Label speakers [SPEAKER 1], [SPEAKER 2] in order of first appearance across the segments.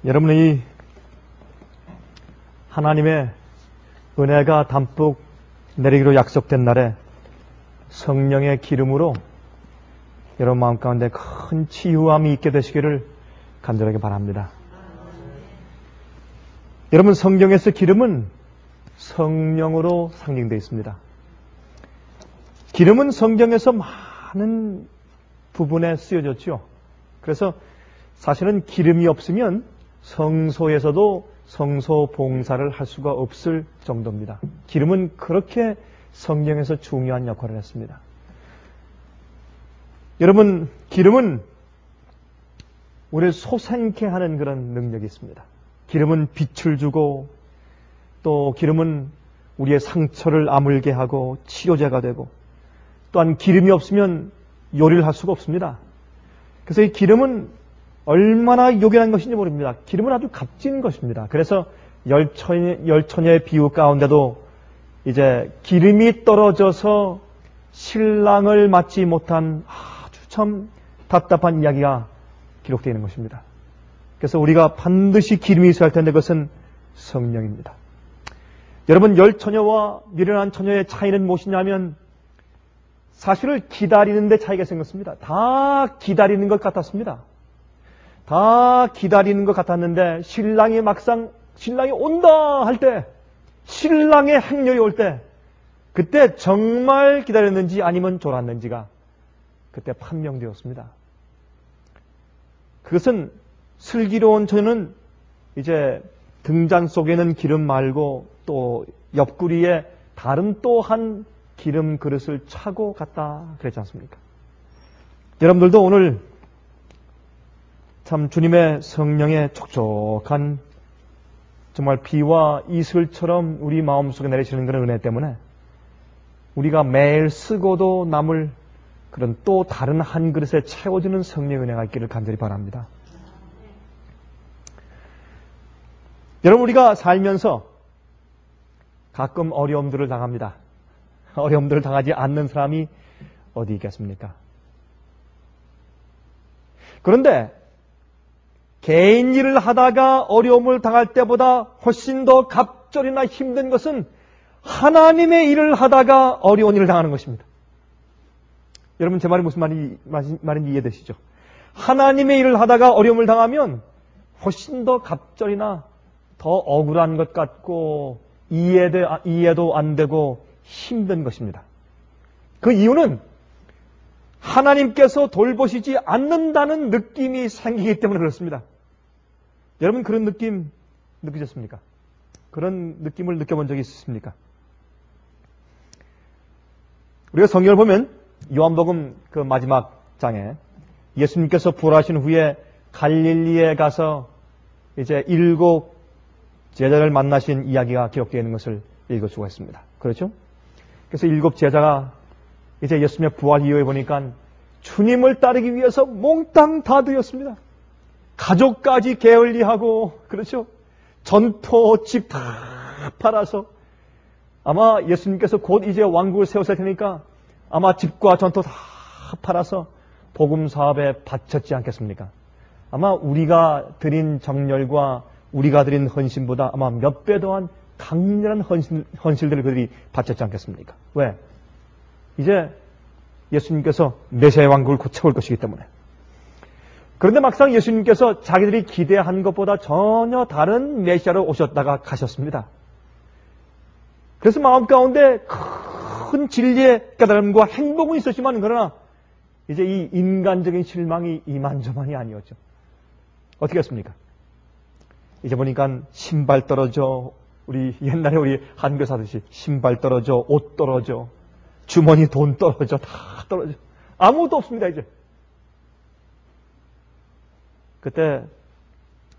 [SPEAKER 1] 여러분이 하나님의 은혜가 담뿍 내리기로 약속된 날에 성령의 기름으로 여러분 마음 가운데 큰 치유함이 있게 되시기를 간절하게 바랍니다. 여러분, 성경에서 기름은 성령으로 상징되어 있습니다. 기름은 성경에서 많은 부분에 쓰여졌죠. 그래서 사실은 기름이 없으면 성소에서도 성소 봉사를 할 수가 없을 정도입니다. 기름은 그렇게 성경에서 중요한 역할을 했습니다. 여러분, 기름은 우리를 솟아나게 하는 그런 능력이 있습니다. 기름은 빛을 주고, 또 기름은 우리의 상처를 아물게 하고 치료제가 되고, 또한 기름이 없으면 요리를 할 수가 없습니다. 그래서 이 기름은 얼마나 요긴한 것인지 모릅니다. 기름은 아주 값진 것입니다. 그래서 열처녀의 비유 가운데도 이제 기름이 떨어져서 신랑을 맞지 못한 아주 참 답답한 이야기가 기록되어 있는 것입니다. 그래서 우리가 반드시 기름이 있어야 할 텐데 그것은 성령입니다. 여러분, 열처녀와 미련한 처녀의 차이는 무엇이냐면 사실을 기다리는 데 차이가 생겼습니다. 다 기다리는 것 같았습니다. 다 기다리는 것 같았는데 신랑이 막상 신랑이 온다 할 때, 신랑의 행렬이 올 때, 그때 정말 기다렸는지 아니면 졸았는지가 그때 판명되었습니다. 그것은 슬기로운 처녀는 이제 등잔 속에는 기름 말고 또 옆구리에 다른 또 한 기름 그릇을 차고 갔다 그랬지 않습니까? 여러분들도 오늘 참 주님의 성령의 촉촉한 정말 비와 이슬처럼 우리 마음속에 내리시는 그런 은혜 때문에 우리가 매일 쓰고도 남을 그런 또 다른 한 그릇에 채워주는 성령의 은혜가 있기를 간절히 바랍니다. 여러분, 우리가 살면서 가끔 어려움들을 당합니다. 어려움들을 당하지 않는 사람이 어디 있겠습니까? 그런데 개인 일을 하다가 어려움을 당할 때보다 훨씬 더 갑절이나 힘든 것은 하나님의 일을 하다가 어려운 일을 당하는 것입니다. 여러분, 제 말이 무슨 말인지 이해되시죠? 하나님의 일을 하다가 어려움을 당하면 훨씬 더 갑절이나 더 억울한 것 같고 이해도 안 되고 힘든 것입니다. 그 이유는 하나님께서 돌보시지 않는다는 느낌이 생기기 때문에 그렇습니다. 여러분, 그런 느낌 느끼셨습니까? 그런 느낌을 느껴본 적이 있으십니까? 우리가 성경을 보면 요한복음 그 마지막 장에 예수님께서 부활하신 후에 갈릴리에 가서 이제 7 제자를 만나신 이야기가 기록되어 있는 것을 읽을 수가 있습니다. 그렇죠? 그래서 7 제자가 이제 예수님의 부활 이후에 보니까 주님을 따르기 위해서 몽땅 다 들였습니다. 가족까지 게을리하고, 그렇죠? 전토 집 다 팔아서 아마 예수님께서 곧 이제 왕국을 세우실 테니까 아마 집과 전토 다 팔아서 복음 사업에 바쳤지 않겠습니까? 아마 우리가 드린 정열과 우리가 드린 헌신보다 아마 몇 배 더한 강렬한 헌신들을 그들이 바쳤지 않겠습니까? 왜? 이제 예수님께서 메시아의 왕국을 곧 세울 것이기 때문에. 그런데 막상 예수님께서 자기들이 기대한 것보다 전혀 다른 메시아로 오셨다가 가셨습니다. 그래서 마음 가운데 큰 진리의 깨달음과 행복은 있었지만 그러나 이제 이 인간적인 실망이 이만저만이 아니었죠. 어떻게 했습니까? 이제 보니까 신발 떨어져, 우리 옛날에 우리 한교사 하듯이 신발 떨어져, 옷 떨어져, 주머니 돈 떨어져, 다 떨어져. 아무것도 없습니다, 이제. 그때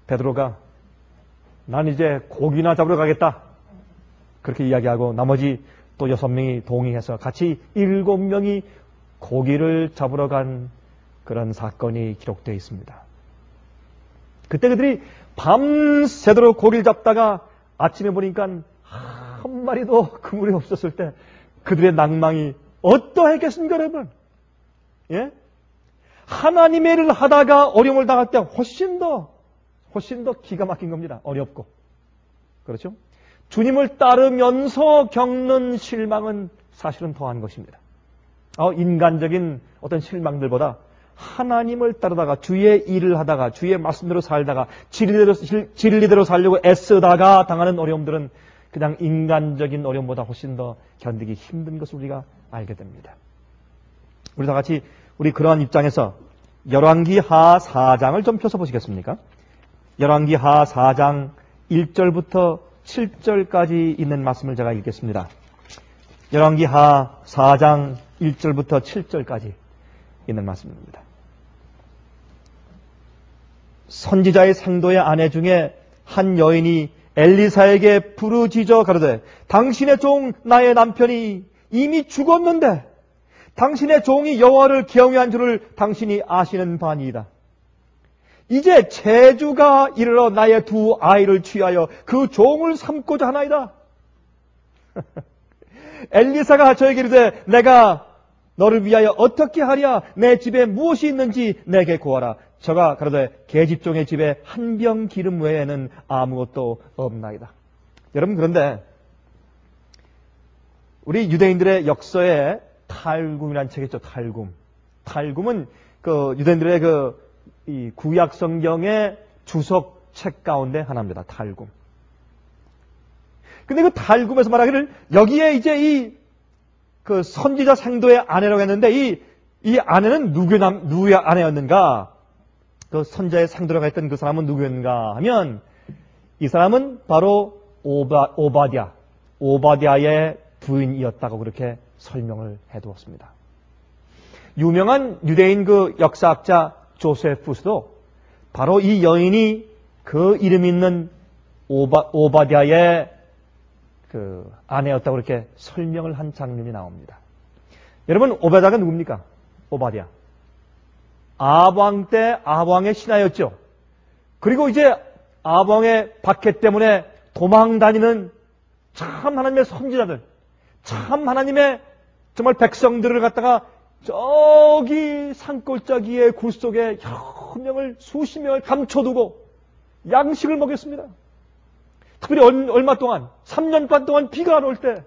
[SPEAKER 1] 베드로가 난 이제 고기나 잡으러 가겠다. 그렇게 이야기하고 나머지 또 6명이 동의해서 같이 7명이 고기를 잡으러 간 그런 사건이 기록되어 있습니다. 그때 그들이 밤새도록 고기를 잡다가 아침에 보니까 한 마리도 그물이 없었을 때 그들의 낭망이 어떠했겠습니까, 여러분? 예? 하나님의 일을 하다가 어려움을 당할 때 훨씬 더 훨씬 더 기가 막힌 겁니다. 어렵고. 그렇죠? 주님을 따르면서 겪는 실망은 사실은 더한 것입니다. 인간적인 어떤 실망들보다 하나님을 따르다가 주의 일을 하다가 주의 말씀대로 살다가 진리대로 살려고 애쓰다가 당하는 어려움들은 그냥 인간적인 어려움보다 훨씬 더 견디기 힘든 것을 우리가 알게 됩니다. 우리 다 같이 우리 그러한 입장에서 열왕기하 4장을 좀 펴서 보시겠습니까? 열왕기하 4장 1절부터 7절까지 있는 말씀을 제가 읽겠습니다. 열왕기하 4장 1절부터 7절까지 있는 말씀입니다. 선지자의 상도의 아내 중에 한 여인이 엘리사에게 부르짖어 가로되 당신의 종 나의 남편이 이미 죽었는데 당신의 종이 여호와를 경외한 줄을 당신이 아시는 바니이다. 이제 재주가 이르러 나의 두 아이를 취하여 그 종을 삼고자 하나이다. 엘리사가 저에게 이르되 내가 너를 위하여 어떻게 하랴? 내 집에 무엇이 있는지 내게 구하라. 저가 가로되 계집종의 집에 한 병 기름 외에는 아무것도 없나이다. 여러분, 그런데 우리 유대인들의 역사에 탈굼이라는 책이 있죠. 탈굼은 그 유대인들의 이 구약 성경의 주석 책 가운데 하나입니다. 탈굼. 근데 그 탈굼에서 말하기를 여기에 이제 그 선지자 상도의 아내라고 했는데 이 아내는 누구의 아내였는가? 그 선지자의 상도라고 했던 그 사람은 누구였는가 하면 이 사람은 바로 오바댜의 부인이었다고 그렇게 설명을 해두었습니다. 유명한 유대인 그 역사학자 조세푸스도 바로 이 여인이 그 이름 있는 오바댜의 그 아내였다고 그렇게 설명을 한 장면이 나옵니다. 여러분, 오바댜가 누굽니까? 오바댜. 아합왕 때 아합왕의 신하였죠. 그리고 이제 아합왕의 박해 때문에 도망 다니는 참 하나님의 선지자들, 참 하나님의 정말 백성들을 갖다가 저기 산골짜기의 굴 속에 여러 명을 수십 명을 감춰두고 양식을 먹였습니다. 특별히 얼마 동안 3년 반 동안 비가 안 올 때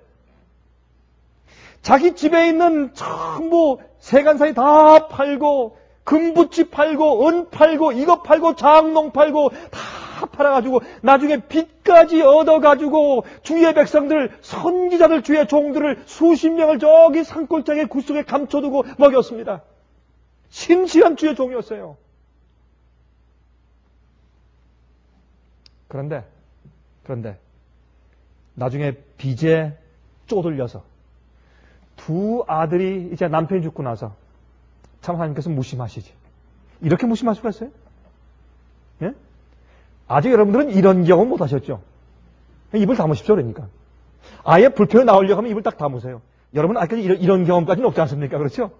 [SPEAKER 1] 자기 집에 있는 전부 세간사이 다 팔고 금부치 팔고 은 팔고 이거 팔고 장농 팔고 다 팔아가지고 나중에 빚까지 얻어가지고 주의 백성들 선지자들 주의 종들을 수십 명을 저기 산골짜기 굴 속에 감춰두고 먹였습니다. 심시한 주의 종이었어요. 그런데 나중에 빚에 쪼들려서 두 아들이 이제 남편이 죽고 나서 참 하나님께서 무심하시지. 이렇게 무심할 수가 있어요? 예? 아직 여러분들은 이런 경험 못 하셨죠? 입을 다무십시오, 그러니까. 아예 불편에 나오려고 하면 입을 딱 다무세요. 여러분, 아직까지 이런 경험까지는 없지 않습니까? 그렇죠?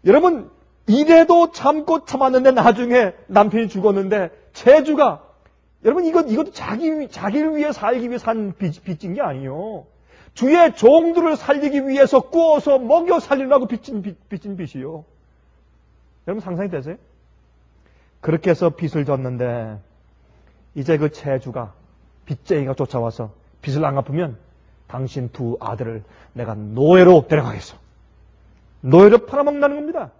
[SPEAKER 1] 여러분, 이래도 참고 참았는데 나중에 남편이 죽었는데 재주가 여러분, 이것도 자기를 위해 살기 위해 산 빚진 게 아니에요. 주의 종들을 살리기 위해서 구워서 먹여 살리려고 빚진 빚이요. 여러분, 상상이 되세요? 그렇게 해서 빚을 졌는데 이제 그 재주가 빚쟁이가 쫓아와서 빚을 안 갚으면 당신 두 아들을 내가 노예로 데려가겠어. 노예로 팔아먹는다는 겁니다.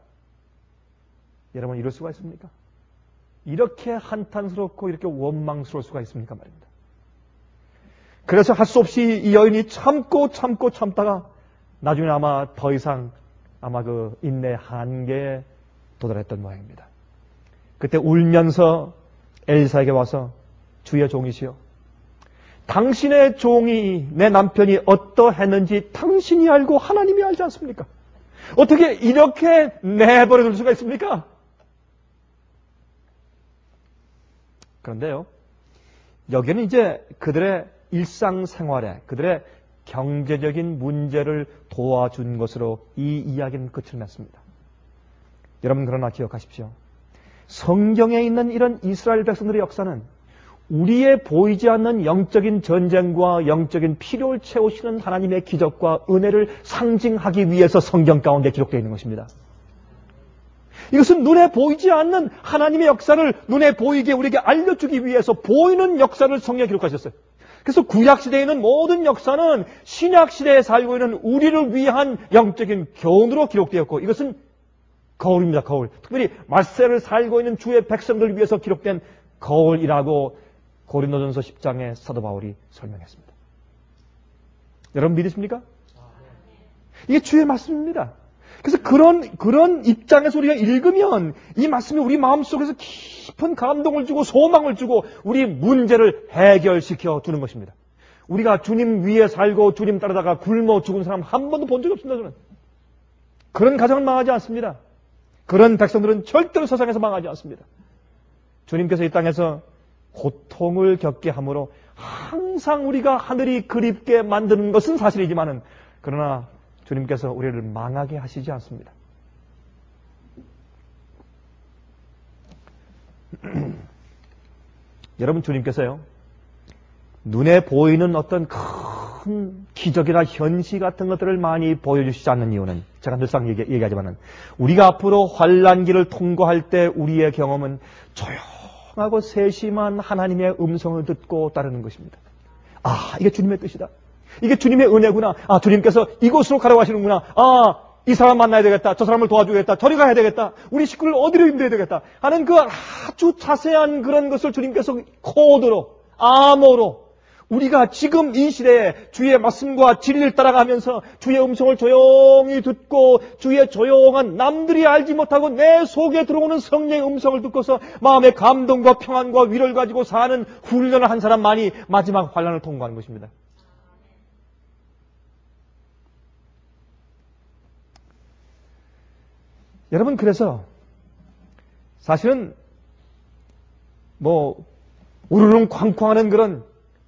[SPEAKER 1] 여러분, 이럴 수가 있습니까? 이렇게 한탄스럽고 이렇게 원망스러울 수가 있습니까 말입니다. 그래서 할 수 없이 이 여인이 참다가 나중에 아마 더 이상 그 인내 한계에 도달했던 모양입니다. 그때 울면서 엘리사에게 와서 주의 종이시여, 당신의 종이 내 남편이 어떠했는지 당신이 알고 하나님이 알지 않습니까? 어떻게 이렇게 내버려 둘 수가 있습니까? 그런데요, 여기는 이제 그들의 일상생활에 그들의 경제적인 문제를 도와준 것으로 이 이야기는 끝을 맺습니다. 여러분, 그러나 기억하십시오. 성경에 있는 이런 이스라엘 백성들의 역사는 우리의 보이지 않는 영적인 전쟁과 영적인 필요를 채우시는 하나님의 기적과 은혜를 상징하기 위해서 성경 가운데 기록되어 있는 것입니다. 이것은 눈에 보이지 않는 하나님의 역사를 눈에 보이게 우리에게 알려주기 위해서 보이는 역사를 성경에 기록하셨어요. 그래서 구약시대에는 모든 역사는 신약시대에 살고 있는 우리를 위한 영적인 교훈으로 기록되었고, 이것은 거울입니다. 거울. 특별히 말세를 살고 있는 주의 백성들을 위해서 기록된 거울이라고 고린도전서 10장에 사도 바울이 설명했습니다. 여러분 믿으십니까? 이게 주의 말씀입니다. 그래서 그런 입장에서 우리가 읽으면 이 말씀이 우리 마음속에서 깊은 감동을 주고 소망을 주고 우리 문제를 해결시켜 주는 것입니다. 우리가 주님 위에 살고 주님 따르다가 굶어 죽은 사람 한 번도 본 적이 없습니다. 저는. 그런 가정은 망하지 않습니다. 그런 백성들은 절대로 세상에서 망하지 않습니다. 주님께서 이 땅에서 고통을 겪게 함으로 항상 우리가 하늘이 그립게 만드는 것은 사실이지만은, 그러나 주님께서 우리를 망하게 하시지 않습니다. 여러분, 주님께서요, 눈에 보이는 어떤 큰 기적이나 현시 같은 것들을 많이 보여주시지 않는 이유는, 제가 늘상 얘기하지만은, 우리가 앞으로 환난기를 통과할 때 우리의 경험은 조용하고 세심한 하나님의 음성을 듣고 따르는 것입니다. 아, 이게 주님의 뜻이다. 이게 주님의 은혜구나. 아, 주님께서 이곳으로 가라고 하시는구나. 아, 이 사람 만나야 되겠다. 저 사람을 도와주겠다. 저리 가야 되겠다. 우리 식구를 어디로 인도해야 되겠다. 하는 그 아주 자세한 그런 것을 주님께서 코드로, 암호로, 우리가 지금 이 시대에 주의 말씀과 진리를 따라가면서 주의 음성을 조용히 듣고 주의 조용한, 남들이 알지 못하고 내 속에 들어오는 성령의 음성을 듣고서 마음의 감동과 평안과 위로를 가지고 사는 훈련을 한 사람만이 마지막 환난을 통과하는 것입니다. 여러분, 그래서 사실은 우르릉 쾅쾅하는 그런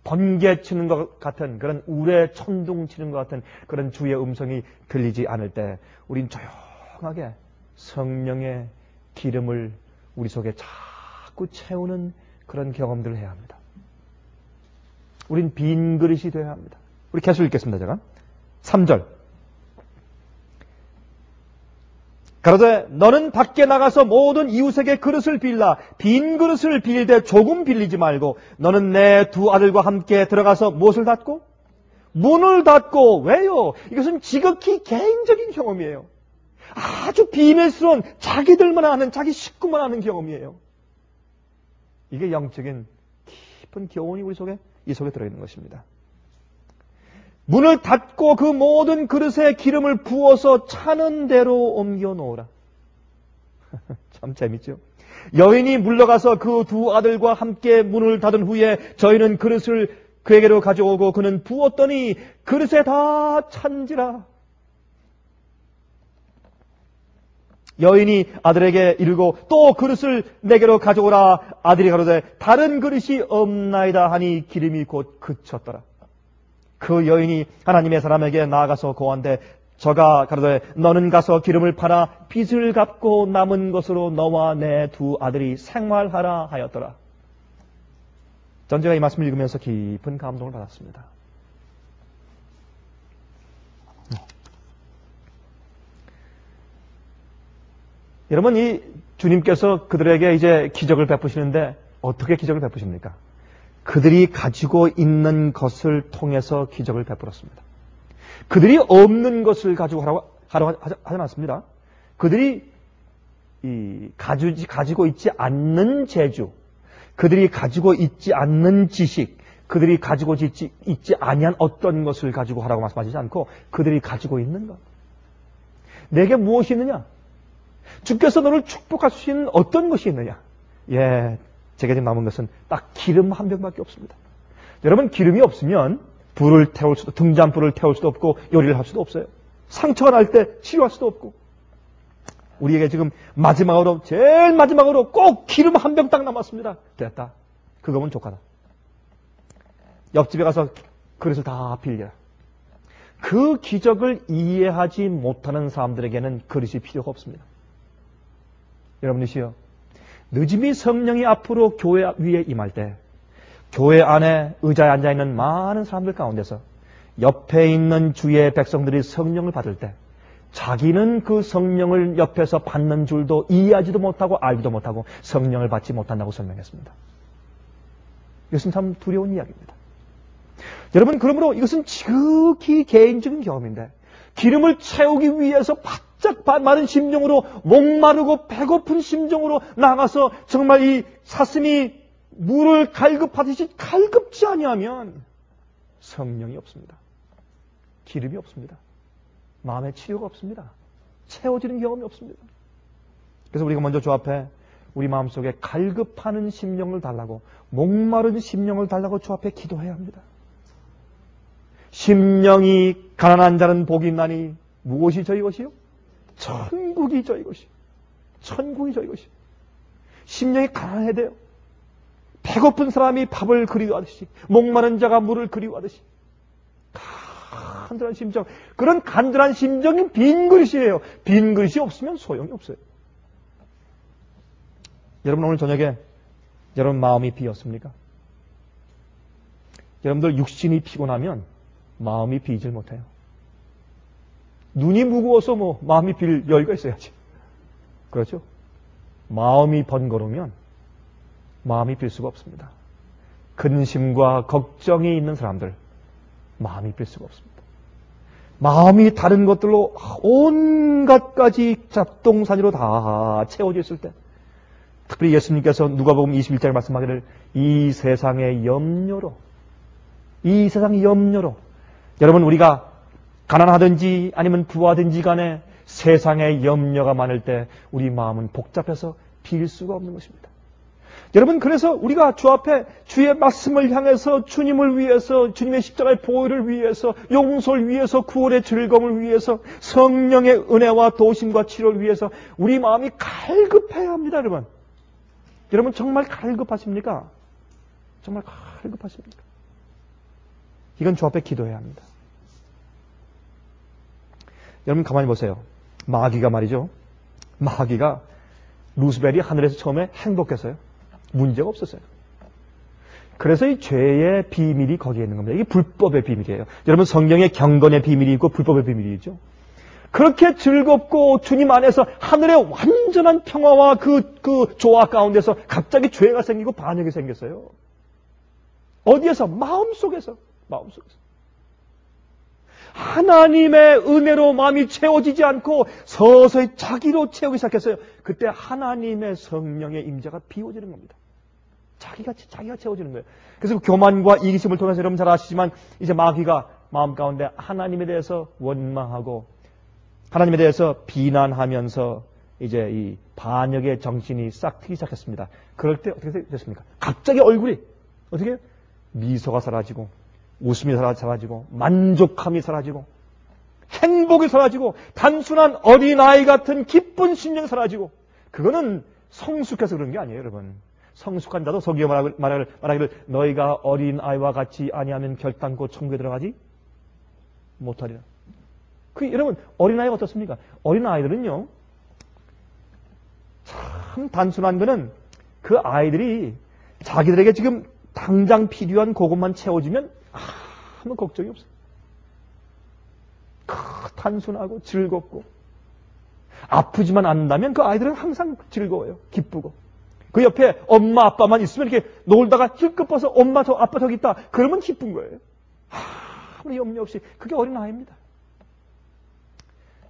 [SPEAKER 1] 번개 치는 것 같은, 그런 우레 천둥 치는 것 같은 그런 주의 음성이 들리지 않을 때 우린 조용하게 성령의 기름을 우리 속에 자꾸 채우는 그런 경험들을 해야 합니다. 우린 빈 그릇이 되어야 합니다. 우리 계속 읽겠습니다. 제가 3절. 가로되 너는 밖에 나가서 모든 이웃에게 그릇을 빌라. 빈 그릇을 빌되 조금 빌리지 말고 너는 내 두 아들과 함께 들어가서 무엇을 닫고? 문을 닫고. 왜요? 이것은 지극히 개인적인 경험이에요. 아주 비밀스러운, 자기들만 아는, 자기 식구만 아는 경험이에요. 이게 영적인 깊은 교훈이 이 속에 들어있는 것입니다. 문을 닫고 그 모든 그릇에 기름을 부어서 차는 대로 옮겨 놓으라. 참 재밌죠? 여인이 물러가서 그 두 아들과 함께 문을 닫은 후에 저희는 그릇을 그에게로 가져오고 그는 부었더니 그릇에 다 찬지라. 여인이 아들에게 이르고 또 그릇을 내게로 가져오라. 아들이 가로되 다른 그릇이 없나이다 하니 기름이 곧 그쳤더라. 그 여인이 하나님의 사람에게 나아가서 고한데 저가 가로되 너는 가서 기름을 팔아 빚을 갚고 남은 것으로 너와 내 두 아들이 생활하라 하였더라. 전 제가 이 말씀을 읽으면서 깊은 감동을 받았습니다. 여러분, 이 주님께서 그들에게 이제 기적을 베푸시는데 어떻게 기적을 베푸십니까? 그들이 가지고 있는 것을 통해서 기적을 베풀었습니다. 그들이 없는 것을 가지고 하라고 하지 않습니다. 그들이 가지고 있지 않는 재주, 그들이 가지고 있지 않는 지식, 그들이 가지고 있지 아니한 어떤 것을 가지고 하라고 말씀하시지 않고 그들이 가지고 있는 것. 내게 무엇이 있느냐? 주께서 너를 축복할 수 있는 어떤 것이 있느냐? 예, 제게 지금 남은 것은 딱 기름 한 병밖에 없습니다. 여러분, 기름이 없으면 등잔불을 태울 수도 없고 요리를 할 수도 없어요. 상처가 날 때 치료할 수도 없고. 우리에게 지금 제일 마지막으로 꼭 기름 한 병 딱 남았습니다. 됐다. 그거면 족하다. 옆집에 가서 그릇을 다 빌려라. 그 기적을 이해하지 못하는 사람들에게는 그릇이 필요가 없습니다. 여러분이시여, 늦음이 성령이 앞으로 교회 위에 임할 때 교회 안에 의자에 앉아있는 많은 사람들 가운데서 옆에 있는 주의 백성들이 성령을 받을 때 자기는 그 성령을 옆에서 받는 줄도 이해하지도 못하고 알지도 못하고 성령을 받지 못한다고 설명했습니다. 이것은 참 두려운 이야기입니다. 여러분, 그러므로 이것은 지극히 개인적인 경험인데 기름을 채우기 위해서 바짝 마른 심정으로 목마르고 배고픈 심정으로 나가서 정말 이 사슴이 물을 갈급하듯이 갈급지 아니하면 성령이 없습니다. 기름이 없습니다. 마음의 치료가 없습니다. 채워지는 경험이 없습니다. 그래서 우리가 먼저 주 앞에 우리 마음속에 갈급하는 심령을 달라고, 목마른 심령을 달라고 주 앞에 기도해야 합니다. 심령이 가난한 자는 복이 있나니 무엇이 저희 것이요? 천국이 저희 것이요. 천국이 저희 것이요. 심령이 가난해야 돼요. 배고픈 사람이 밥을 그리워하듯이, 목마른 자가 물을 그리워하듯이 간절한 심정, 그런 간절한 심정이 빈 그릇이에요. 빈 그릇이 없으면 소용이 없어요. 여러분, 오늘 저녁에 여러분 마음이 비었습니까? 여러분들 육신이 피곤하면 마음이 비질 못해요. 눈이 무거워서 마음이 빌 여유가 있어야지. 그렇죠? 마음이 번거로우면 마음이 빌 수가 없습니다. 근심과 걱정이 있는 사람들, 마음이 빌 수가 없습니다. 마음이 다른 것들로 온갖 가지 잡동사니로 다 채워져 있을 때, 특별히 예수님께서 누가복음 21장에 말씀하기를 이 세상의 염려로, 여러분, 우리가 가난하든지 아니면 부하든지 간에 세상의 염려가 많을 때 우리 마음은 복잡해서 빌 수가 없는 것입니다. 여러분, 그래서 우리가 주 앞에 주의 말씀을 향해서 주님을 위해서, 주님의 십자가의 보혈을 위해서, 용서를 위해서, 구원의 즐거움을 위해서, 성령의 은혜와 도심과 치료를 위해서 우리 마음이 갈급해야 합니다. 여러분 정말 갈급하십니까? 정말 갈급하십니까? 이건 주 앞에 기도해야 합니다. 여러분 가만히 보세요. 마귀가 말이죠. 마귀가 루스벨이 하늘에서 처음에 행복했어요. 문제가 없었어요. 그래서 이 죄의 비밀이 거기에 있는 겁니다. 이게 불법의 비밀이에요. 여러분 성경에 경건의 비밀이 있고 불법의 비밀이 있죠. 그렇게 즐겁고 주님 안에서 하늘의 완전한 평화와 그 조화 가운데서 갑자기 죄가 생기고 반역이 생겼어요. 어디에서? 마음속에서. 하나님의 은혜로 마음이 채워지지 않고 서서히 자기로 채우기 시작했어요. 그때 하나님의 성령의 임재가 비워지는 겁니다. 자기가 채워지는 거예요. 그래서 교만과 이기심을 통해서 여러분 잘 아시지만 이제 마귀가 마음 가운데 하나님에 대해서 원망하고 하나님에 대해서 비난하면서 이제 이 반역의 정신이 싹 트기 시작했습니다. 그럴 때 어떻게 됐습니까? 갑자기 얼굴이 어떻게 미소가 사라지고 웃음이 사라지고 만족함이 사라지고 행복이 사라지고 단순한 어린아이 같은 기쁜 심령이 사라지고, 그거는 성숙해서 그런 게 아니에요. 여러분 성숙한 자도 서기어 말하기를 너희가 어린아이와 같이 아니하면 결단코 천국에 들어가지 못하리라. 여러분 어린아이가 어떻습니까? 어린아이들은요 참 단순한 거는 그 아이들이 자기들에게 지금 당장 필요한 그것만 채워지면 아무 걱정이 없어요. 단순하고 즐겁고 아프지만 않는다면 그 아이들은 항상 즐거워요. 기쁘고 그 옆에 엄마 아빠만 있으면 이렇게 놀다가 힐끗 벗어 엄마 저 아빠 저기 있다 그러면 기쁜 거예요. 아무리 염려 없이. 그게 어린아이입니다.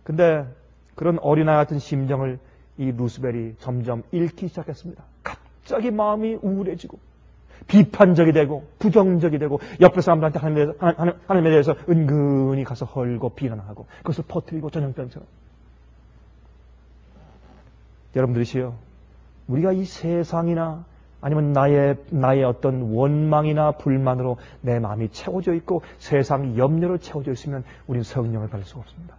[SPEAKER 1] 근데 그런 어린아이 같은 심정을 이 루스벨이 점점 잃기 시작했습니다. 갑자기 마음이 우울해지고 비판적이 되고 부정적이 되고 옆에 사람들한테 하나님에 대해서 은근히 가서 헐고 비난하고 그것을 퍼뜨리고 전염병처럼. 여러분들이시여, 우리가 이 세상이나 아니면 나의 어떤 원망이나 불만으로 내 마음이 채워져 있고 세상 염려로 채워져 있으면 우리는 성령을 받을 수가 없습니다.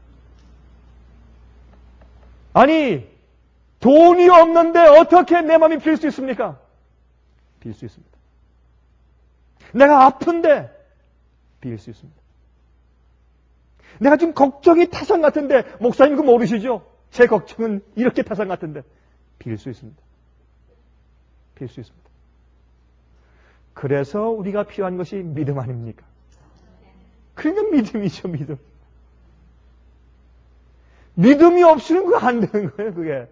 [SPEAKER 1] 아니, 돈이 없는데 어떻게 내 마음이 빌 수 있습니까? 빌 수 있습니다. 내가 아픈데 빌 수 있습니다. 내가 지금 걱정이 타산 같은데, 목사님 그거 모르시죠? 제 걱정은 이렇게 타산 같은데 빌 수 있습니다. 빌 수 있습니다. 그래서 우리가 필요한 것이 믿음 아닙니까? 그러니까 믿음이죠, 믿음. 믿음이 없이는 그거 안 되는 거예요, 그게.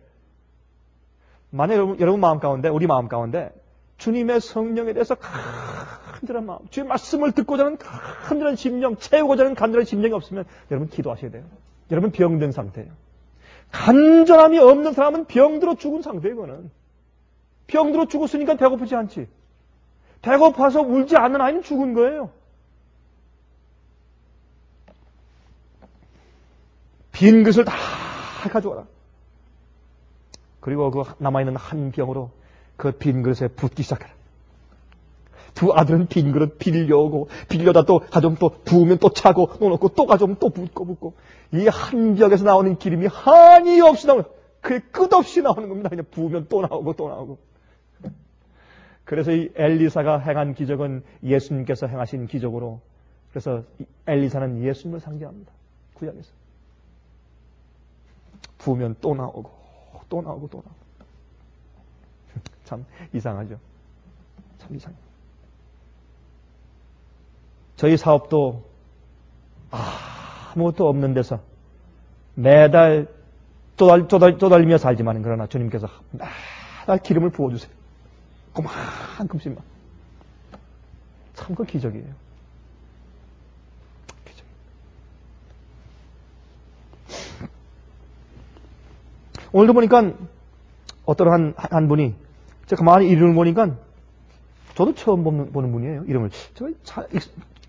[SPEAKER 1] 만약 여러분 마음 가운데, 우리 마음 가운데 주님의 성령에 대해서 간절한 마음, 주의 말씀을 듣고자 하는 간절한 심령, 채우고자 하는 간절한 심령이 없으면 여러분 기도하셔야 돼요. 여러분 병든 상태예요. 간절함이 없는 사람은 병들어 죽은 상태예요, 이거는. 병들어 죽었으니까 배고프지 않지. 배고파서 울지 않는 아이는 죽은 거예요. 빈 그릇을 다 가져와라. 그리고 그 남아있는 한 병으로 그 빈 그릇에 붓기 시작해라. 두 아들은 빈 그릇 빌려오고, 빌려다 또 가져오면 또 부으면 또 차고, 놓고 또 가져오면 또 붓고. 이 한 벽에서 나오는 기름이 한이 없이 나오는, 그게 끝없이 나오는 겁니다. 그냥 부으면 또 나오고. 그래서 이 엘리사가 행한 기적은 예수님께서 행하신 기적으로, 그래서 엘리사는 예수님을 상징합니다. 구약에서. 부으면 또 나오고. 참 이상하죠. 참 이상해요. 저희 사업도 아무것도 없는 데서 매달 쪼달리며 살지만, 그러나 주님께서 매달 기름을 부어주세요. 그만큼씩만. 참 그 기적이에요. 기적. 오늘도 보니까 어떤 한 분이, 제가 가만히 이름을 보니까 저도 처음 보는 분이에요. 이름을.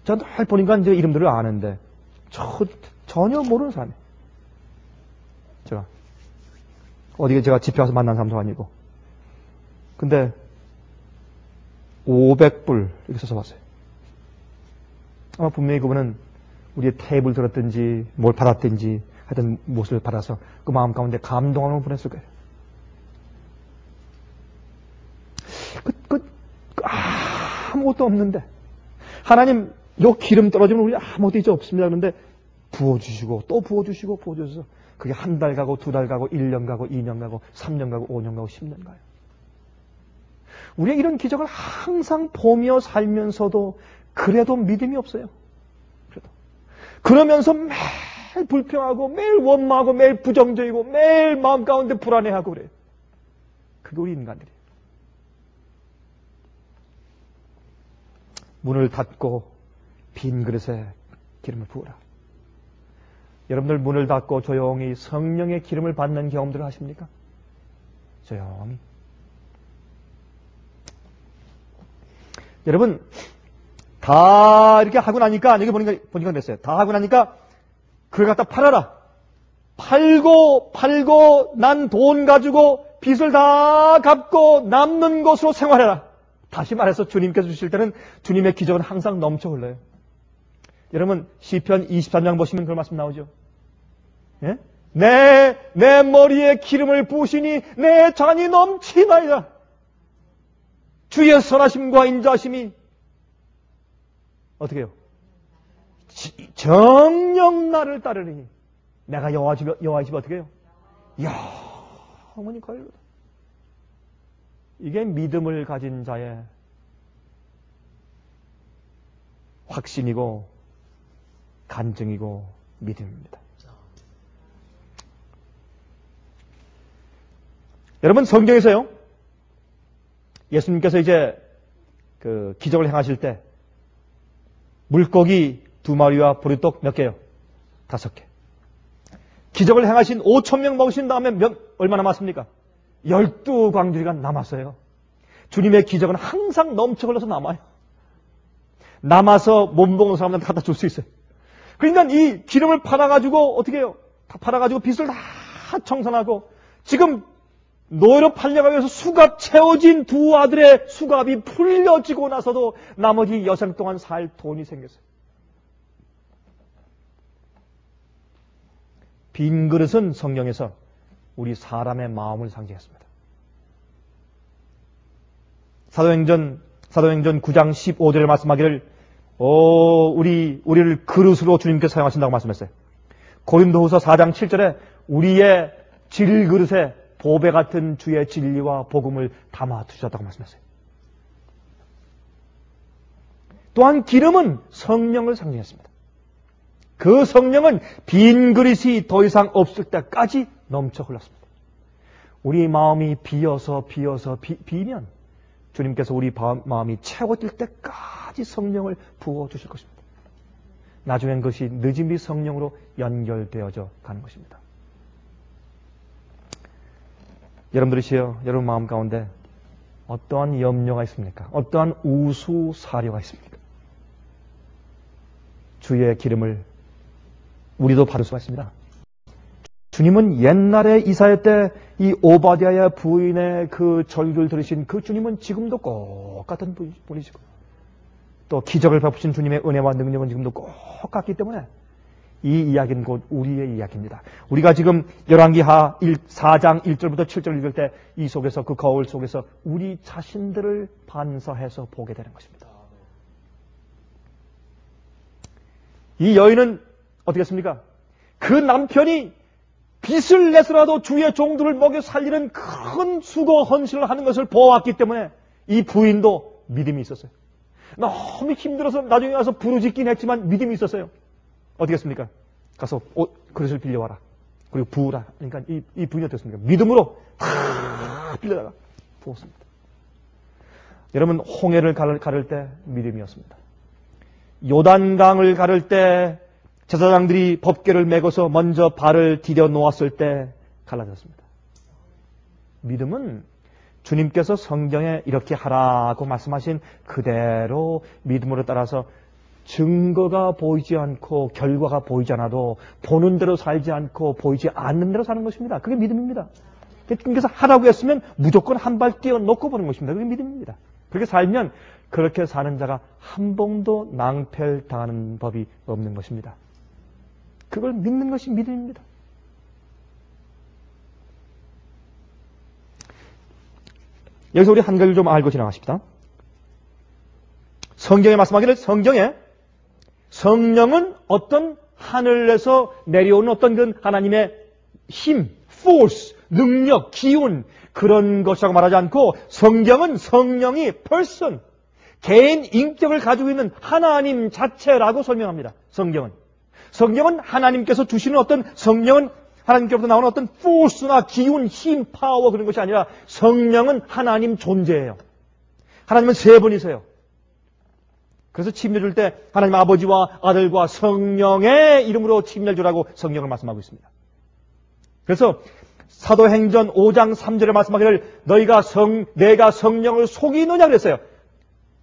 [SPEAKER 1] 저도 할 보니까 이제 이름들을 아는데 전혀 모르는 사람이에요. 제가 어디 제가 집회 와서 만난 사람도 아니고. 근데 500불 이렇게 써서 봤어요. 아마 분명히 그분은 우리의 탭을 들었든지 뭘 받았든지 하여튼 무엇을 받아서 그 마음 가운데 감동을 보냈을 거예요. 아무것도 없는데 하나님 요 기름 떨어지면 우리 아무것도 이제 없습니다. 그런데 부어주시고 또 부어주셔서 그게 한 달 가고 2달 가고 1년 가고 2년 가고 3년 가고 5년 가고 10년 가요. 우리가 이런 기적을 항상 보며 살면서도 그래도 믿음이 없어요. 그러면서 매일 불평하고 매일 원망하고 매일 부정적이고 매일 마음 가운데 불안해하고 그래요. 그게 우리 인간들이에요. 문을 닫고 빈 그릇에 기름을 부으라. 여러분들 문을 닫고 조용히 성령의 기름을 받는 경험들을 하십니까? 조용히. 여러분 다 이렇게 하고 나니까, 여기 보니까 됐어요. 다 하고 나니까 그걸 갖다 팔아라. 팔고 난 돈 가지고 빚을 다 갚고 남는 것으로 생활해라. 다시 말해서 주님께서 주실 때는 주님의 기적은 항상 넘쳐 흘러요. 여러분 시편 23장 보시면 그런 말씀 나오죠. 예? 내 머리에 기름을 부으시니 내 잔이 넘치나이다. 주의 선하심과 인자하심이 어떻게 해요? 정녕 나를 따르니 내가 여호와 집에 어떻게 해요? 영원히 거하리로다. 이게 믿음을 가진 자의 확신이고 간증이고 믿음입니다. 여러분 성경에서요, 예수님께서 이제 그 기적을 행하실 때 물고기 2마리와 보리떡 몇 개요? 5개. 기적을 행하신 5,000명 먹으신 다음에 얼마 남았습니까? 12광주리가 남았어요. 주님의 기적은 항상 넘쳐 흘러서 남아요. 남아서 못 먹는 사람들한테 갖다 줄 수 있어요. 그러니까 이 기름을 팔아가지고 어떻게 해요? 다 팔아가지고 빚을 다 청산하고 지금 노예로 팔려가기 위해서 수갑 채워진 2 아들의 수갑이 풀려지고 나서도 나머지 여생 동안 살 돈이 생겼어요. 빈 그릇은 성경에서 우리 사람의 마음을 상징했습니다. 사도행전 9장 15절에 말씀하기를 우리를 그릇으로 주님께서 사용하신다고 말씀했어요. 고린도후서 4장 7절에 우리의 질그릇에 보배 같은 주의 진리와 복음을 담아 두셨다고 말씀했어요. 또한 기름은 성령을 상징했습니다. 그 성령은 빈 그릇이 더 이상 없을 때까지 넘쳐 흘렀습니다. 우리 마음이 비면 주님께서 우리 마음이 채워질 때까지 성령을 부어주실 것입니다. 나중엔 그것이 늦음이 성령으로 연결되어져 가는 것입니다. 여러분들이시여, 여러분 마음 가운데 어떠한 염려가 있습니까? 어떠한 우수사려가 있습니까? 주의 기름을 우리도 받을 수가 있습니다. 주님은 옛날에 이사야 때 이 오바댜의 부인의 그 절규를 들으신 그 주님은 지금도 똑같은 분이시고, 또 기적을 베푸신 주님의 은혜와 능력은 지금도 똑같기 때문에 이 이야기는 곧 우리의 이야기입니다. 우리가 지금 열왕기하 4장 1절부터 7절 읽을 때 이 속에서, 그 거울 속에서 우리 자신들을 반사해서 보게 되는 것입니다. 이 여인은 어떻게 했습니까? 그 남편이 빚을 내서라도 주의 종들을 먹여 살리는 큰 수고 헌신을 하는 것을 보았기 때문에 이 부인도 믿음이 있었어요. 너무 힘들어서 나중에 가서 부르짖긴 했지만 믿음이 있었어요. 어떻게 했습니까? 가서 그릇을 빌려와라. 그리고 부으라. 그러니까 이 부인이 어떻습니까? 믿음으로 다 빌려다가 부었습니다. 여러분, 홍해를 가를 때 믿음이었습니다. 요단강을 가를 때 제사장들이 법궤를 메고서 먼저 발을 디뎌 놓았을 때 갈라졌습니다. 믿음은 주님께서 성경에 이렇게 하라고 말씀하신 그대로 믿음으로 따라서 증거가 보이지 않고 결과가 보이지 않아도 보는 대로 살지 않고 보이지 않는 대로 사는 것입니다. 그게 믿음입니다. 주님께서 하라고 했으면 무조건 한 발 뛰어놓고 보는 것입니다. 그게 믿음입니다. 그렇게 살면 그렇게 사는 자가 한 번도 낭패당하는 법이 없는 것입니다. 그걸 믿는 것이 믿음입니다. 여기서 우리 한 가지를 좀 알고 지나가십시다. 성경에 말씀하기를, 성경에 성령은 어떤 하늘에서 내려오는 어떤 그 하나님의 힘, force, 능력, 기운, 그런 것이라고 말하지 않고 성경은 성령이 person, 개인 인격을 가지고 있는 하나님 자체라고 설명합니다. 성경은 하나님께서 주시는 어떤, 성령은 하나님께로부터 나오는 어떤 force나 기운, 힘, 파워, 그런 것이 아니라 성령은 하나님 존재예요. 하나님은 세 분이세요. 그래서 침례 줄 때 하나님 아버지와 아들과 성령의 이름으로 침례를 주라고 성경을 말씀하고 있습니다. 그래서 사도행전 5장 3절에 말씀하기를 내가 성령을 속이느냐 그랬어요.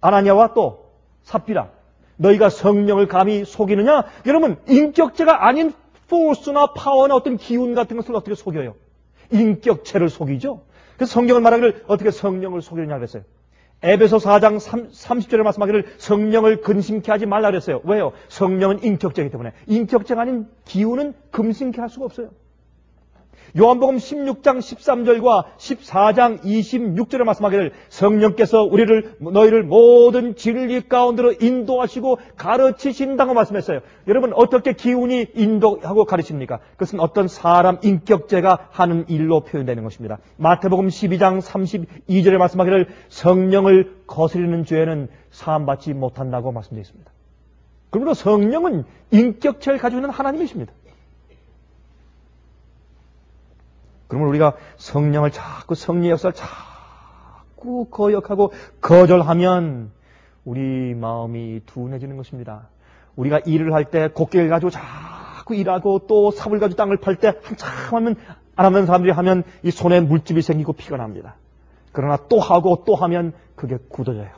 [SPEAKER 1] 아나니아와 또 삽비라, 너희가 성령을 감히 속이느냐? 여러분, 인격체가 아닌 포스나 파워나 어떤 기운 같은 것을 어떻게 속여요? 인격체를 속이죠. 그래서 성경을 말하기를 어떻게 성령을 속이느냐 그랬어요. 에베소 4장 30절에 말씀하기를 성령을 근심케 하지 말라 그랬어요. 왜요? 성령은 인격체이기 때문에. 인격체가 아닌 기운은 금심케 할 수가 없어요. 요한복음 16장 13절과 14장 26절에 말씀하기를 성령께서 너희를 모든 진리 가운데로 인도하시고 가르치신다고 말씀했어요. 여러분, 어떻게 기운이 인도하고 가르칩니까? 그것은 어떤 사람 인격체가 하는 일로 표현되는 것입니다. 마태복음 12장 32절에 말씀하기를 성령을 거스리는 죄는 사함받지 못한다고 말씀되어 있습니다. 그러므로 성령은 인격체를 가지고 있는 하나님이십니다. 그러면 우리가 성령을 자꾸, 성령의 역사를 자꾸 거역하고 거절하면 우리 마음이 둔해지는 것입니다. 우리가 일을 할 때 곡괭이를 가지고 자꾸 일하고 또 삽을 가지고 땅을 팔 때 한참 하면, 안 하는 사람들이 하면 이 손에 물집이 생기고 피가 납니다. 그러나 또 하고 또 하면 그게 굳어져요.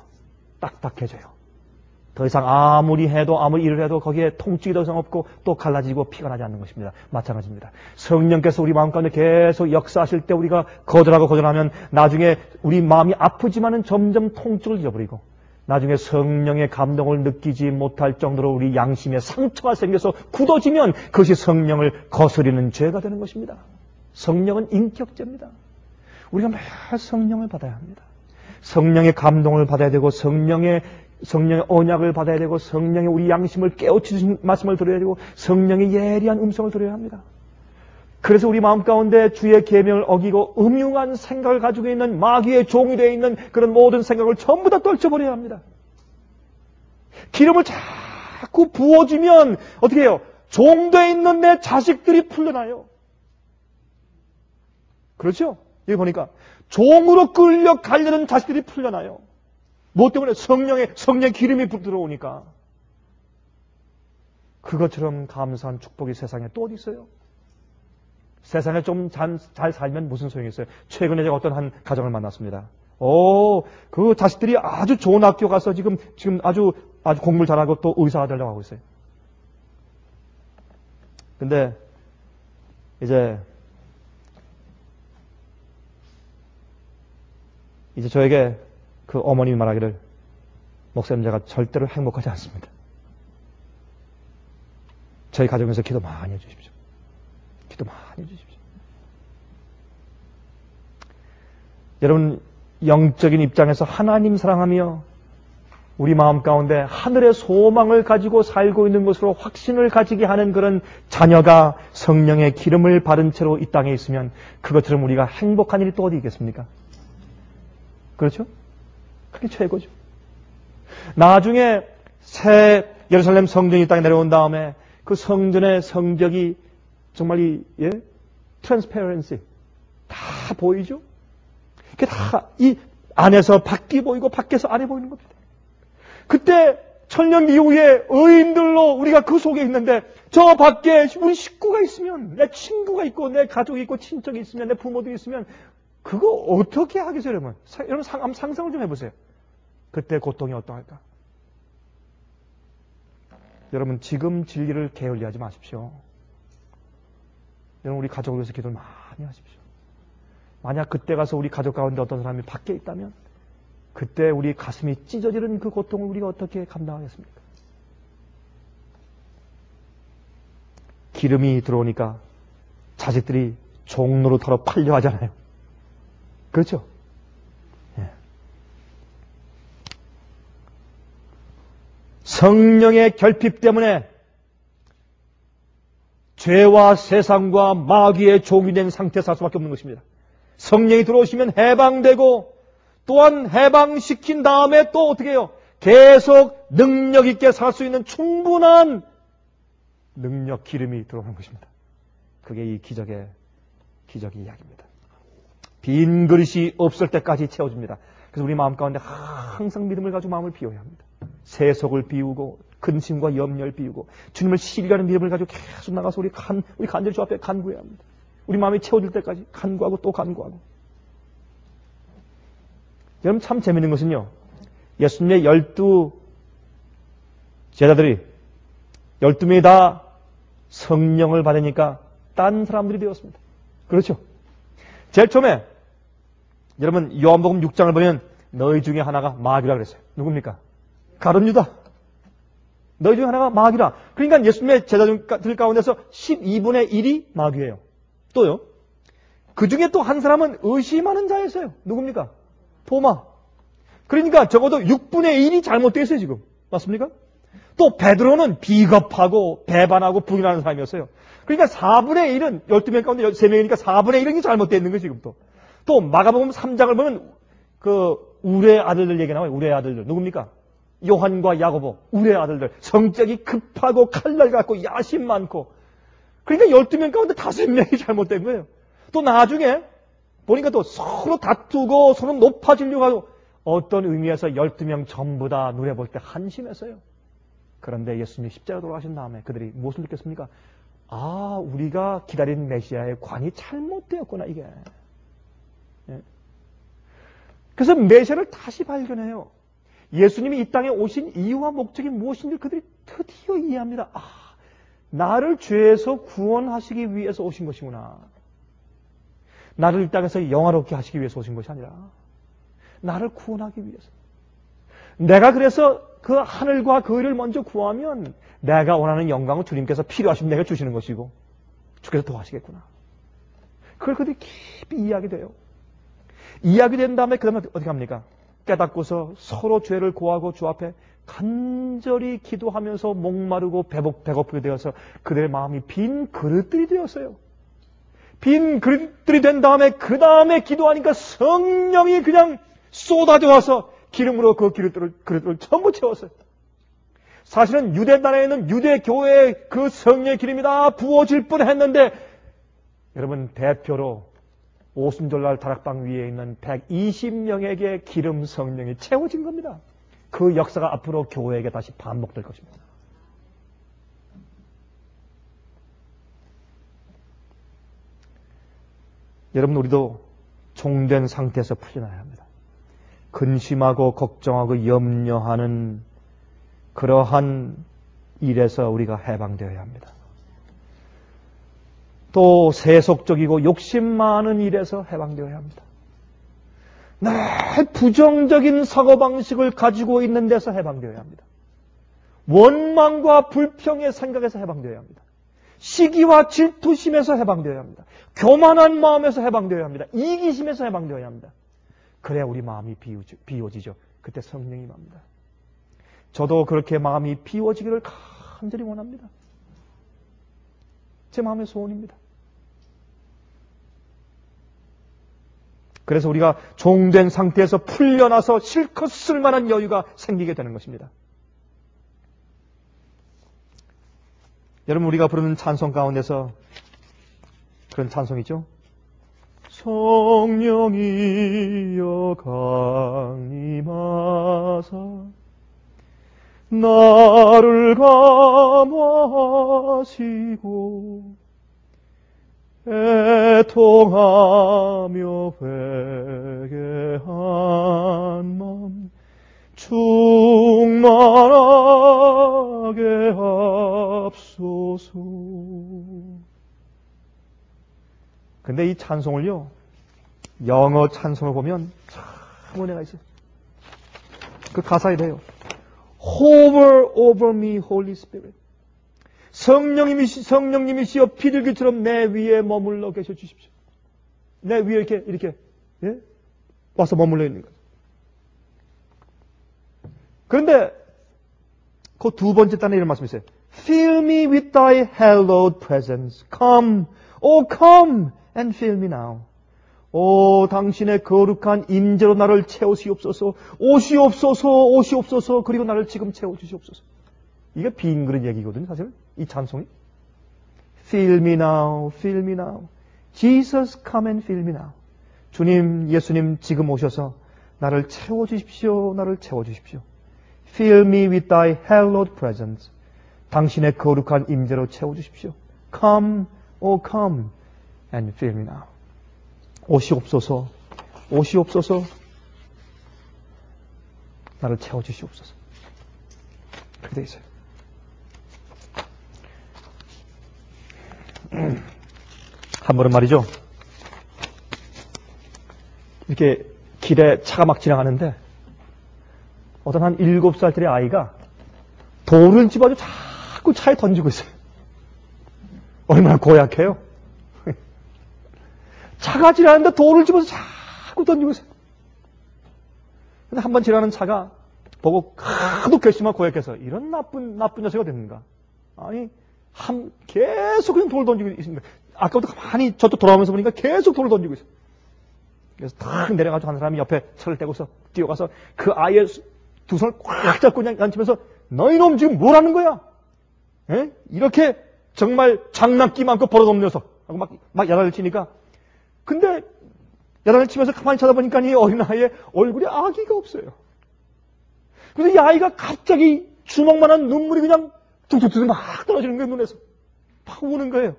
[SPEAKER 1] 딱딱해져요. 더 이상 아무리 일을 해도 거기에 통증이 더 이상 없고 또 갈라지고 피가 나지 않는 것입니다. 마찬가지입니다. 성령께서 우리 마음 가운데 계속 역사하실 때 우리가 거절하면 나중에 우리 마음이 아프지만은 점점 통증을 잃어버리고 나중에 성령의 감동을 느끼지 못할 정도로 우리 양심에 상처가 생겨서 굳어지면 그것이 성령을 거스리는 죄가 되는 것입니다. 성령은 인격죄입니다. 우리가 매일 성령을 받아야 합니다. 성령의 감동을 받아야 되고 성령의 언약을 받아야 되고 성령의 우리 양심을 깨우치신 말씀을 들어야 되고 성령의 예리한 음성을 들어야 합니다. 그래서 우리 마음 가운데 주의 계명을 어기고 음흉한 생각을 가지고 있는 마귀의 종이 되어 있는 그런 모든 생각을 전부 다 떨쳐버려야 합니다. 기름을 자꾸 부어주면 어떻게 해요? 종되어 있는 내 자식들이 풀려나요. 그렇죠? 여기 보니까 종으로 끌려가려는 자식들이 풀려나요. 무엇 때문에? 성령의 기름이 들어오니까. 그것처럼 감사한 축복이 세상에 또 어디 있어요? 세상에 좀 잘 살면 무슨 소용이 있어요? 최근에 제가 어떤 한 가정을 만났습니다. 그 자식들이 아주 좋은 학교 가서 지금 아주 공부를 잘하고 또 의사가 되려고 하고 있어요. 근데 이제 저에게 그 어머님이 말하기를, 목사님, 제가 절대로 행복하지 않습니다. 저희 가정에서 기도 많이 해주십시오. 기도 많이 해주십시오. 여러분, 영적인 입장에서 하나님 사랑하며 우리 마음 가운데 하늘의 소망을 가지고 살고 있는 것으로 확신을 가지게 하는 그런 자녀가 성령의 기름을 바른 채로 이 땅에 있으면 그것처럼 우리가 행복한 일이 또 어디 있겠습니까? 그렇죠? 그게 최고죠. 나중에 새 예루살렘 성전이 이 땅에 내려온 다음에 그 성전의 성벽이 정말 트랜스페런시 다 보이죠? 그게 다 이 안에서 밖이 보이고 밖에서 안에 보이는 겁니다. 그때 천년 이후에 의인들로 우리가 그 속에 있는데 저 밖에 우리 식구가 있으면, 내 친구가 있고 내 가족이 있고 친척이 있으면, 내 부모들이 있으면 그거 어떻게 하겠어요, 여러분? 여러분 상상을 좀 해보세요. 그때 고통이 어떠할까? 여러분, 지금 진리를 게을리하지 마십시오. 여러분, 우리 가족을 위해서 기도를 많이 하십시오. 만약 그때 가서 우리 가족 가운데 어떤 사람이 밖에 있다면 그때 우리 가슴이 찢어지는 그 고통을 우리가 어떻게 감당하겠습니까? 기름이 들어오니까 자식들이 종노릇하러 팔려 하잖아요. 그렇죠? 예. 성령의 결핍 때문에 죄와 세상과 마귀의 종이 된 상태에서 살 수밖에 없는 것입니다. 성령이 들어오시면 해방되고 또한 해방시킨 다음에 또 어떻게 해요? 계속 능력 있게 살 수 있는 충분한 능력, 기름이 들어오는 것입니다. 그게 이 기적의 이야기입니다. 빈 그릇이 없을 때까지 채워줍니다. 그래서 우리 마음 가운데 항상 믿음을 가지고 마음을 비워야 합니다. 세속을 비우고 근심과 염려를 비우고 주님을 신뢰하는 믿음을 가지고 계속 나가서 우리 간절히 주 앞에 간구해야 합니다. 우리 마음이 채워질 때까지 간구하고 또 간구하고. 여러분, 참 재밌는 것은요, 예수님의 12 제자들이 12명이 다 성령을 받으니까 딴 사람들이 되었습니다. 그렇죠? 제일 처음에 여러분 요한복음 6장을 보면 너희 중에 하나가 마귀라 그랬어요. 누굽니까? 가룟 유다. 너희 중에 하나가 마귀라. 그러니까 예수님의 제자들 가운데서 12분의 1이 마귀예요. 또요, 그 중에 또 한 사람은 의심하는 자였어요. 누굽니까? 도마. 그러니까 적어도 6분의 1이 잘못되어 있어요, 지금. 맞습니까? 또 베드로는 비겁하고 배반하고 부인하는 사람이었어요. 그러니까 4분의 1은 12명 가운데 3명이니까 4분의 1이 잘못되어 있는 거예요, 지금도. 또 마가복음 3장을 보면 그 우레 아들들 얘기 나와요. 우레 아들들. 누굽니까? 요한과 야고보. 우레 아들들. 성격이 급하고 칼날 같고 야심 많고. 그러니까 12명 가운데 5명이 잘못된 거예요. 또 나중에 보니까 또 서로 다투고 서로 높아지려고 하고 어떤 의미에서 12명 전부 다 눈에 볼 때 한심했어요. 그런데 예수님이 십자가 돌아가신 다음에 그들이 무엇을 느꼈습니까? 아, 우리가 기다린 메시아의 관이 잘못되었구나, 이게. 예. 그래서 메시아를 다시 발견해요. 예수님이 이 땅에 오신 이유와 목적이 무엇인지 그들이 드디어 이해합니다. 아, 나를 죄에서 구원하시기 위해서 오신 것이구나. 나를 이 땅에서 영화롭게 하시기 위해서 오신 것이 아니라 나를 구원하기 위해서. 내가 그래서 그 하늘과 그 의를 먼저 구하면 내가 원하는 영광을 주님께서 필요하시면 내가 주시는 것이고 주께서 도와주시겠구나. 그걸 그들이 깊이 이해하게 돼요. 이해하게 된 다음에 그 다음에 어떻게 합니까? 깨닫고서 서로 죄를 고하고 주 앞에 간절히 기도하면서 목마르고 배고프게 되어서 그들의 마음이 빈 그릇들이 되었어요. 빈 그릇들이 된 다음에 그 다음에 기도하니까 성령이 그냥 쏟아져 와서 기름으로 그 그릇들을 전부 채웠어요. 사실은 유대 나라에 있는 유대 교회의 그 성령의 기름이 다 부어질 뻔했는데 여러분 대표로 오순절날 다락방 위에 있는 120명에게 기름 성령이 채워진 겁니다. 그 역사가 앞으로 교회에게 다시 반복될 것입니다. 여러분 우리도 종된 상태에서 풀려나야 합니다. 근심하고 걱정하고 염려하는 그러한 일에서 우리가 해방되어야 합니다. 또 세속적이고 욕심 많은 일에서 해방되어야 합니다. 늘 부정적인 사고방식을 가지고 있는 데서 해방되어야 합니다. 원망과 불평의 생각에서 해방되어야 합니다. 시기와 질투심에서 해방되어야 합니다. 교만한 마음에서 해방되어야 합니다. 이기심에서 해방되어야 합니다. 그래야 우리 마음이 비워지죠. 그때 성령이 임합니다. 저도 그렇게 마음이 비워지기를 간절히 원합니다. 제 마음의 소원입니다. 그래서 우리가 종된 상태에서 풀려나서 실컷 쓸만한 여유가 생기게 되는 것입니다. 여러분 우리가 부르는 찬송 가운데서 그런 찬송이죠. 성령이여 강림하사 나를 감화하시고 애통하며 회개한 마음 충만하게 합소서. 근데 이 찬송을요, 영어 찬송을 보면 참 은혜가 있어요. 그 가사에 돼요. Hover over me, Holy Spirit. 성령님이시여 비둘기처럼 내 위에 머물러 계셔 주십시오. 내 위에 이렇게 예? 와서 머물러 있는 거예요. 그런데 그 두 번째 단에 이런 말씀이 있어요. Fill me with thy hallowed presence. Come, oh come and fill me now. 오 당신의 거룩한 임재로 나를 채우시옵소서. 오시옵소서. 그리고 나를 지금 채워주시옵소서. 이게 빈 그릇 얘기거든요. 사실 이 찬송이. Fill me now, fill me now. Jesus come and fill me now. 주님, 예수님 지금 오셔서 나를 채워주십시오. 나를 채워주십시오. Fill me with thy hallowed presence. 당신의 거룩한 임재로 채워주십시오. Come, oh come and fill me now. 오시옵소서. 나를 채워주시옵소서. 그렇게 되어 있어요. 한 번은 말이죠. 이렇게 길에 차가 막 지나가는데 어떤 한 7살짜리 아이가 돌을 집어서 자꾸 차에 던지고 있어요. 얼마나 고약해요. 차가 지나가는데 돌을 집어서 자꾸 던지고 있어요. 근데 한 번 지나가는 차가 보고 하도 괘씸하고 고약해서 이런 나쁜 녀석이 됐는가. 아니 계속 그냥 돌을 던지고 있습니다. 아까부터 가만히 저도 돌아오면서 보니까 계속 돌을 던지고 있어요. 그래서 탁 내려가지고 한 사람이 옆에 차를 떼고서 뛰어가서 그 아이의 두 손을 꽉 잡고 그냥 앉히면서 너희놈 지금 뭘 하는 거야? 에? 이렇게 정말 장난기 많고 버릇없는 녀석 하고 막 야단을 치니까 근데 야단을 치면서 가만히 쳐다보니까 이 어린아이의 얼굴에 아기가 없어요. 그래서 이 아이가 갑자기 주먹만한 눈물이 그냥 툭툭툭 막 떨어지는 거예요. 눈에서 막 우는 거예요.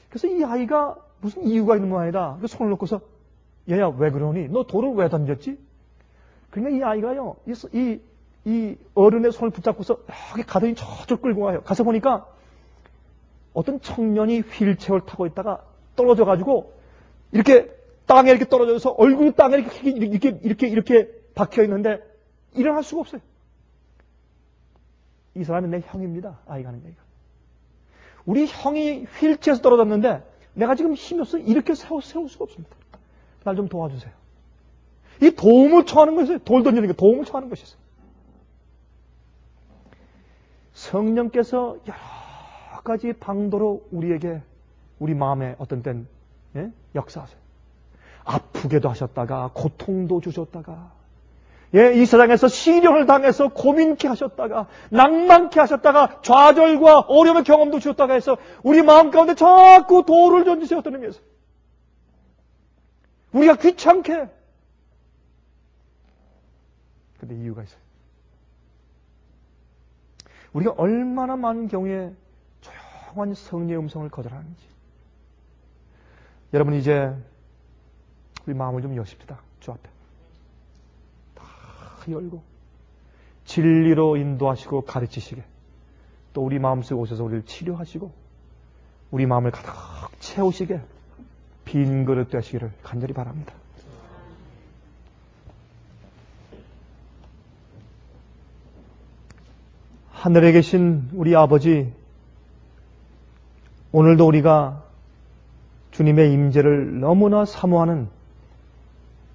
[SPEAKER 1] 그래서 이 아이가 무슨 이유가 있는 모양이다. 그래서 손을 놓고서 얘야 왜 그러니? 너 돌을 왜 던졌지? 그러니까 이 아이가요 이 어른의 손을 붙잡고서 여기 가더니 저쪽 끌고 가요. 가서 보니까 어떤 청년이 휠체어를 타고 있다가 떨어져가지고 이렇게 땅에 이렇게 떨어져서 얼굴이 땅에 이렇게 박혀 있는데 일어날 수가 없어요. 이 사람은 내 형입니다. 아이가 하는 얘기가. 우리 형이 휠체어에서 떨어졌는데 내가 지금 힘이 없어 이렇게 세울 수가 없습니다. 날 좀 도와주세요. 이 도움을 청하는 것이에요. 돌 던지는 게 도움을 청하는 것이었어요. 성령께서 여러 가지 방도로 우리에게 우리 마음에 어떤 땐 역사하세요. 아프게도 하셨다가 고통도 주셨다가 예, 이 세상에서 시련을 당해서 고민케 하셨다가, 낭만케 하셨다가, 좌절과 어려움의 경험도 주셨다가 해서 우리 마음 가운데 자꾸 돌을 던지세요. 어떤 의미에서 우리가 귀찮게. 근데 이유가 있어요. 우리가 얼마나 많은 경우에 조용한 성령의 음성을 거절하는지. 여러분, 이제 우리 마음을 좀 여십시다. 주 앞에 다 열고 진리로 인도하시고 가르치시게, 또 우리 마음속에 오셔서 우리를 치료하시고 우리 마음을 가득 채우시게 빈 그릇 되시기를 간절히 바랍니다. 하늘에 계신 우리 아버지, 오늘도 우리가 주님의 임재를 너무나 사모하는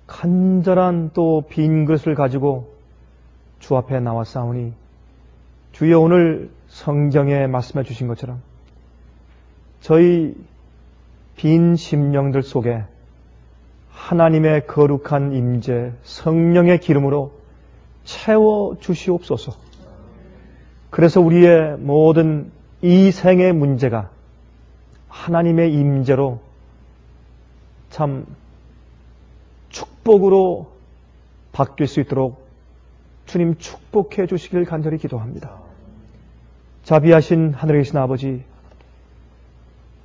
[SPEAKER 1] 간절한 또 빈 그릇을 가지고 주 앞에 나왔사오니, 주여 오늘 성경에 말씀해 주신 것처럼 저희 빈 심령들 속에 하나님의 거룩한 임재, 성령의 기름으로 채워 주시옵소서. 그래서 우리의 모든 이 생의 문제가 하나님의 임재로 참 축복으로 바뀔 수 있도록 주님 축복해 주시길 간절히 기도합니다. 자비하신 하늘에 계신 아버지,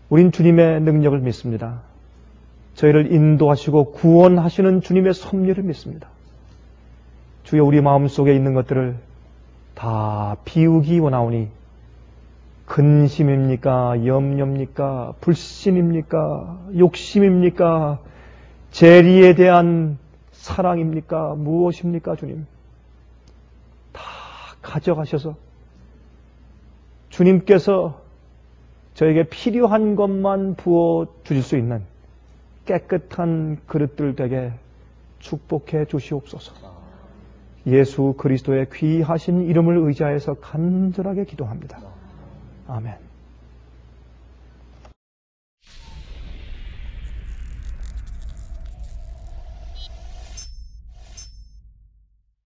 [SPEAKER 1] 우린 주님의 능력을 믿습니다. 저희를 인도하시고 구원하시는 주님의 섭리를 믿습니다. 주여, 우리 마음속에 있는 것들을 다 비우기 원하오니, 근심입니까? 염려입니까? 불신입니까? 욕심입니까? 재리에 대한 사랑입니까? 무엇입니까? 주님, 다 가져가셔서 주님께서 저에게 필요한 것만 부어 주실 수 있는 깨끗한 그릇들 되게 축복해 주시옵소서. 예수 그리스도의 귀하신 이름을 의지하여서 간절하게 기도합니다. 아멘.